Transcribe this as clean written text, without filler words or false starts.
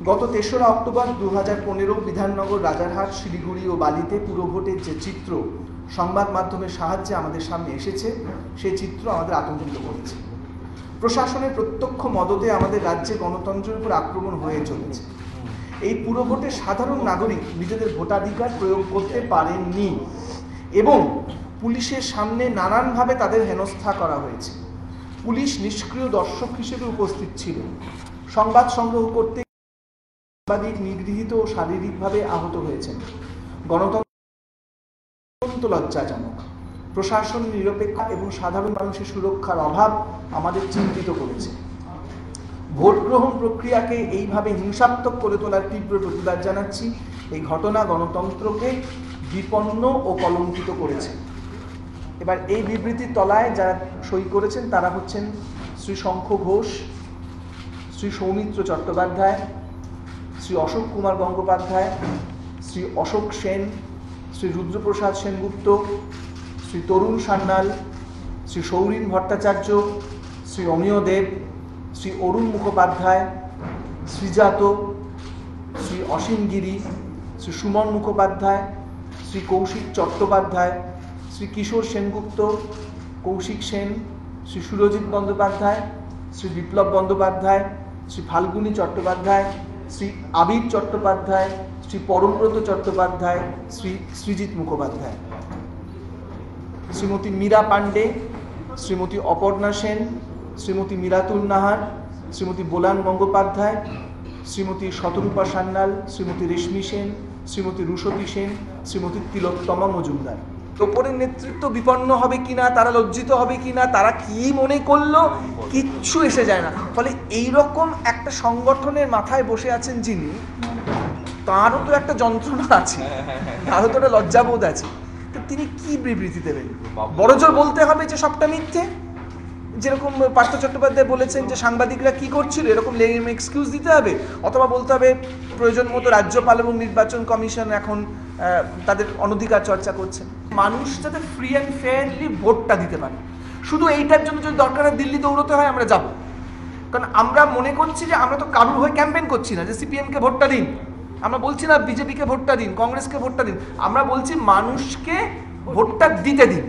গত ৩রা অক্টোবর 2015 বিধাননগর, রাজারহাট, শিলিগুড়ি ও বালিতে পুরভোটের যে চিত্র সংবাদ মাধ্যমের সাহায্যে আমাদের সামনে এসেছে, সেই চিত্র আমাদের আতঙ্কিত করেছে। প্রশাসনের প্রত্যক্ষ মদতে আমাদের রাজ্যে গণতন্ত্রের উপর আক্রমণ হয়ে চলেছে। এই পুরভোটে সাধারণ নাগরিক নিজেদের ভোটাধিকার প্রয়োগ করতে পারেননি এবং পুলিশের সামনে নানানভাবে তাদের হেনস্থা করা হয়েছে। পুলিশ নিষ্ক্রিয় দর্শক হিসেবে উপস্থিত ছিল। সংবাদ সংগ্রহ করতে সাংবাদিক নিগৃহীত ও শারীরিকভাবে আহত হয়েছেন। গণতন্ত্র লজ্জাজনক। প্রশাসন নিরপেক্ষ এবং সাধারণ মানুষের সুরক্ষার অভাব আমাদের চিন্তিত করেছে। ভোট গ্রহণ প্রক্রিয়াকে এইভাবে হিংসাত্মক করে তোলার তীব্র প্রতিবাদ জানাচ্ছি। এই ঘটনা গণতন্ত্রকে বিপন্ন ও কলঙ্কিত করেছে। এবার এই বিবৃতির তলায় যারা সই করেছেন তারা হচ্ছেন শ্রী শঙ্খ ঘোষ, শ্রী সৌমিত্র চট্টোপাধ্যায়, শ্রী অশোক কুমার গঙ্গোপাধ্যায়, শ্রী অশোক সেন, শ্রী রুদ্রপ্রসাদ সেনগুপ্ত, শ্রী তরুণ সান্যাল, শ্রী সৌরিন ভট্টাচার্য, শ্রী অমিয় দেব, শ্রী অরুণ মুখোপাধ্যায়, শ্রীজাত, শ্রী অসীম গিরি, শ্রী সুমন মুখোপাধ্যায়, শ্রী কৌশিক চট্টোপাধ্যায়, শ্রী কিশোর সেনগুপ্ত, কৌশিক সেন, শ্রী সুরজিৎ বন্দ্যোপাধ্যায়, শ্রী বিপ্লব বন্দ্যোপাধ্যায়, শ্রী ফাল্গুনী চট্টোপাধ্যায়, শ্রী আবির চট্টোপাধ্যায়, শ্রী পরমব্রত চট্টোপাধ্যায়, শ্রী সৃজিত মুখোপাধ্যায়, শ্রীমতী মীরা পাণ্ডে, শ্রীমতী অপর্ণা সেন, শ্রীমতী মীরাতুল নাহার, শ্রীমতী বোলান গঙ্গোপাধ্যায়, শ্রীমতী শতরূপা সান্যাল, শ্রীমতী রেশমি সেন, শ্রীমতী রুশতী সেন, শ্রীমতী তিলোত্তমা মজুমদার। ওপরের নেতৃত্ব বিপন্ন হবে কিনা, তারা লজ্জিত হবে কিনা, তারা কি মনে করলো, কিচ্ছু এসে যায় না। ফলে এইরকম একটা সংগঠনের মাথায় বসে আছেন যিনি, তারও তো একটা যন্ত্রণা আছে, তারও তো একটা লজ্জাবোধ আছে। তো তিনি কি বিবৃতি দেবেন? বড়জোর বলতে হবে যে সবটা মিথ্যে, যেরকম পার্থ চট্টোপাধ্যায় বলেছেন যে সাংবাদিকরা কি করছিল, এরকম লেম এক্সকিউজ দিতে হবে, অথবা বলতে হবে প্রয়োজন মতো রাজ্যপাল এবং নির্বাচন কমিশন এখন তাদের অনধিকার চর্চা করছেন। মানুষ যাতে ফ্রি অ্যান্ড ফেয়ারলি ভোটটা দিতে পারে, শুধু এইটার জন্য যদি দরকার হয় দিল্লি দৌড়তে হয় আমরা যাব। কারণ আমরা মনে করছি যে আমরা তো কারুর হয়ে ক্যাম্পেইন করছি না যে সিপিএমকে ভোটটা দিন, আমরা বলছি না বিজেপিকে ভোটটা দিন, কংগ্রেসকে ভোটটা দিন, আমরা বলছি মানুষকে ভোটটা দিতে দিন।